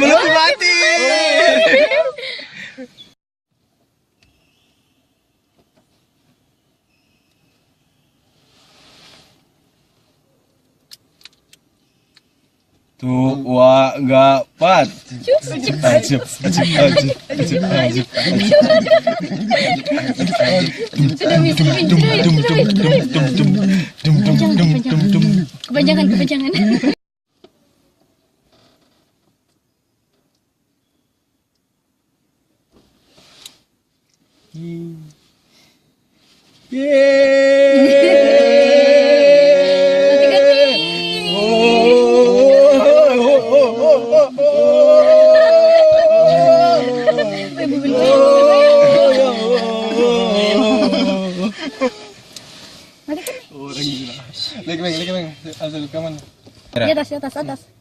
Belum mati. Tuh, wa gak pat. Ajib. Kepanjangan. Lagi. Asal rekaman. Di atas.